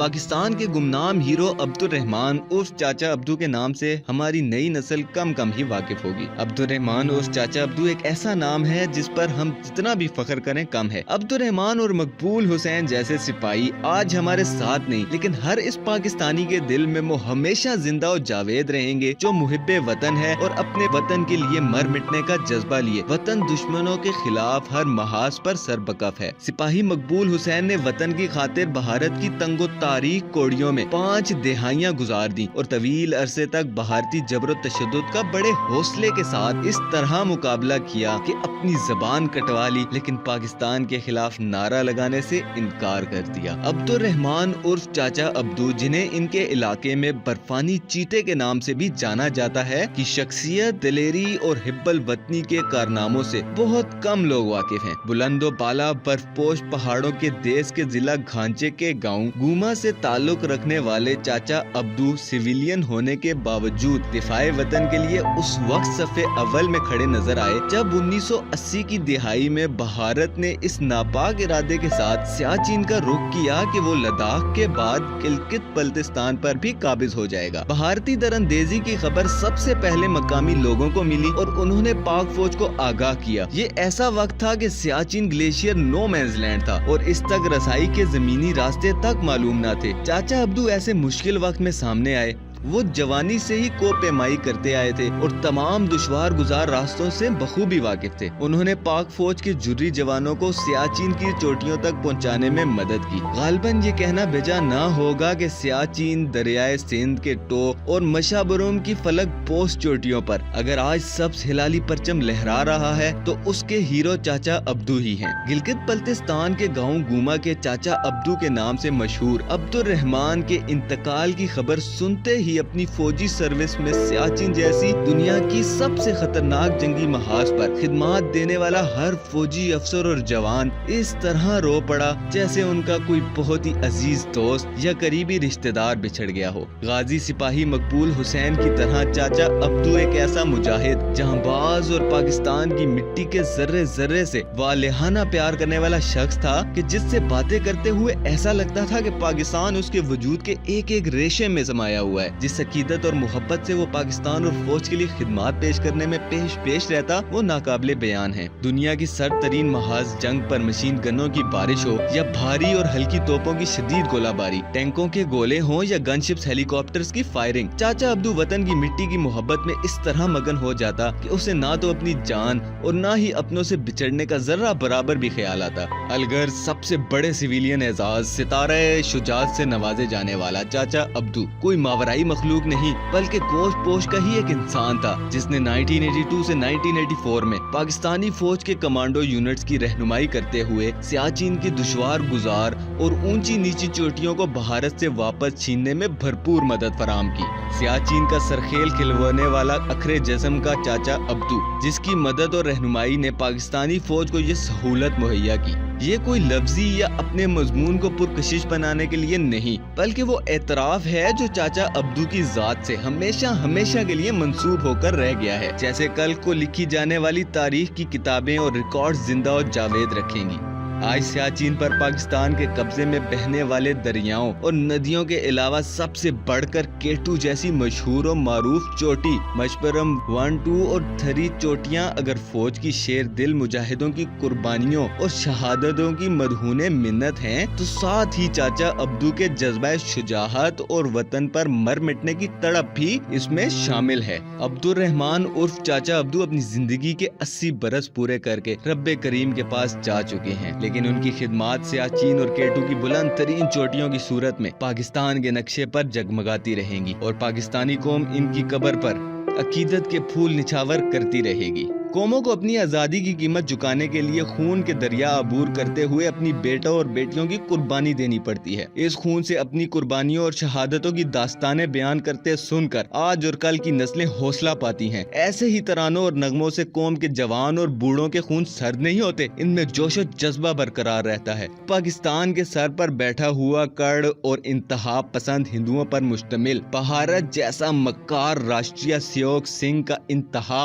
پاکستان کے گمنام ہیرو عبدالرحمان عرف چاچا ابدو کے نام سے ہماری نئی نسل کم ہی واقف ہوگی۔ عبدالرحمان عرف چاچا ابدو ایک ایسا نام ہے جس پر ہم جتنا بھی فخر کریں کم ہے۔ عبدالرحمان اور مقبول حسین جیسے سپاہی آج ہمارے ساتھ نہیں، لیکن ہر اس پاکستانی کے دل میں وہ ہمیشہ زندہ و جاوید رہیں گے جو محب وطن ہے اور اپنے وطن کے لیے مر مٹنے کا جذبہ لیے وطن دشمنوں کے خلاف ہر محاذ پر سربکف ہے۔ سپاہی مقبول حسین نے وطن کی خاطر بھارت کی تنگ و تاریخ کوڑیوں میں 5 دہائیاں گزار دی اور طویل عرصے تک بھارتی جبر و تشدد کا بڑے حوصلے کے ساتھ اس طرح مقابلہ کیا کہ اپنی زبان کٹوا لی، لیکن پاکستان کے خلاف نعرہ لگانے سے انکار کر دیا۔ عبدالرحمان عرف چاچا ابدو، جنہیں ان کے علاقے میں برفانی چیتے کے نام سے بھی جانا جاتا ہے، کی شخصیت، دلیری اور حب الوطنی کے کارناموں سے بہت کم لوگ واقف ہیں۔ بلند و بالا برف پوش پہاڑوں کے دیس کے ضلع گھانچے کے گاؤں گوما سے تعلق رکھنے والے چاچا ابدو سویلین ہونے کے باوجود دفاع وطن کے لیے اس وقت صف اول میں کھڑے نظر آئے جب 1980 کی دہائی میں بھارت نے اس ناپاک ارادے کے ساتھ سیاچین کا رخ کیا کہ وہ لداخ کے بعد گلگت بلتستان پر بھی قابض ہو جائے گا۔ بھارتی دراندیزی کی خبر سب سے پہلے مقامی لوگوں کو ملی اور انہوں نے پاک فوج کو آگاہ کیا۔ یہ ایسا وقت تھا کہ سیاچین گلیشیئر نو مینز لینڈ تھا اور اس تک رسائی کے زمینی راستے تک معلوم نہ تھے۔ چاچا ابدو ایسے مشکل وقت میں سامنے آئے۔ وہ جوانی سے ہی کو پیمائی کرتے آئے تھے اور تمام دشوار گزار راستوں سے بخوبی واقف تھے۔ انہوں نے پاک فوج کے جرری جوانوں کو سیاچین کی چوٹیوں تک پہنچانے میں مدد کی۔ غالباً یہ کہنا بجا نہ ہوگا کہ سیاچین، دریائے سندھ کے ٹو اور مشابروم کی فلک پوش چوٹیوں پر اگر آج سبز ہلالی پرچم لہرا رہا ہے تو اس کے ہیرو چاچا ابدو ہی ہیں۔ گلگت بلتستان کے گاؤں گوما کے چاچا ابدو کے نام سے مشہور عبدالرحمان کے انتقال کی خبر سنتے ہی اپنی فوجی سروس میں سیاچین جیسی دنیا کی سب سے خطرناک جنگی محاذ پر خدمات دینے والا ہر فوجی افسر اور جوان اس طرح رو پڑا جیسے ان کا کوئی بہت ہی عزیز دوست یا قریبی رشتہ دار بچھڑ گیا ہو۔ غازی سپاہی مقبول حسین کی طرح چاچا ابدو ایک ایسا مجاہد، جہاں باز اور پاکستان کی مٹی کے ذرے ذرے سے والہانہ پیار کرنے والا شخص تھا کہ جس سے باتیں کرتے ہوئے ایسا لگتا تھا کہ پاکستان اس کے وجود کے ایک ایک ریشے میں سمایا ہوا ہے۔ جس عقیدت اور محبت سے وہ پاکستان اور فوج کے لیے خدمات پیش کرنے میں پیش رہتا، وہ ناقابل بیان ہے۔ دنیا کی سرد ترین محاذ جنگ پر مشین گنوں کی بارش ہو یا بھاری اور ہلکی توپوں کی شدید گولہ باری، ٹینکوں کے گولے ہوں یا گن شپس ہیلی کاپٹرز کی فائرنگ، چاچا ابدو وطن کی مٹی کی محبت میں اس طرح مگن ہو جاتا کہ اسے نہ تو اپنی جان اور نہ ہی اپنوں سے بچڑنے کا ذرہ برابر بھی خیال آتا۔ الغرض سب سے بڑے سویلین اعزاز، ستارہ شجاعت سے نوازے جانے والا چاچا ابدو کوئی ماورائی مخلوق نہیں بلکہ گوشت پوش کا ہی ایک انسان تھا، جس نے 1982 سے 1984 میں پاکستانی فوج کے کمانڈو یونٹس کی رہنمائی کرتے ہوئے سیاچین کی دشوار گزار اور اونچی نیچی چوٹیوں کو بھارت سے واپس چھیننے میں بھرپور مدد فراہم کی۔ سیاچین کا سرخیل کھلوانے والا اکھرے جسم کا چاچا ابدو، جس کی مدد اور رہنمائی نے پاکستانی فوج کو یہ سہولت مہیا کی، یہ کوئی لفظی یا اپنے مضمون کو پرکشش بنانے کے لیے نہیں، بلکہ وہ اعتراف ہے جو چاچا ابدو کی ذات سے ہمیشہ کے لیے منسوب ہو کر رہ گیا ہے، جیسے کل کو لکھی جانے والی تاریخ کی کتابیں اور ریکارڈ زندہ اور جاوید رکھیں گی۔ آج سیاچین پر پاکستان کے قبضے میں بہنے والے دریاؤں اور ندیوں کے علاوہ سب سے بڑھ کر کیٹو جیسی مشہور و معروف چوٹی، مشبرم 1، 2 اور 3 چوٹیاں اگر فوج کی شیر دل مجاہدوں کی قربانیوں اور شہادتوں کی مدہون منت ہیں، تو ساتھ ہی چاچا ابدو کے جذبہ شجاعت اور وطن پر مر مٹنے کی تڑپ بھی اس میں شامل ہے۔ عبدالرحمان عرف چاچا ابدو اپنی زندگی کے 80 برس پورے کر کے رب کریم کے پاس جا چکے ہیں، لیکن ان کی خدمات سیاچین اور کیٹو کی بلند ترین چوٹیوں کی صورت میں پاکستان کے نقشے پر جگمگاتی رہیں گی اور پاکستانی قوم ان کی قبر پر عقیدت کے پھول نچھاور کرتی رہے گی۔ قوموں کو اپنی آزادی کی قیمت چکانے کے لیے خون کے دریا عبور کرتے ہوئے اپنی بیٹوں اور بیٹیوں کی قربانی دینی پڑتی ہے۔ اس خون سے اپنی قربانیوں اور شہادتوں کی داستانیں بیان کرتے سن کر آج اور کل کی نسلیں حوصلہ پاتی ہیں۔ ایسے ہی ترانوں اور نغموں سے قوم کے جوان اور بوڑھوں کے خون سرد نہیں ہوتے، ان میں جوش و جذبہ برقرار رہتا ہے۔ پاکستان کے سر پر بیٹھا ہوا کڑ اور انتہا پسند ہندوؤں پر مشتمل بھارت جیسا مکار راشٹریہ سیوک سنگھ کا انتہا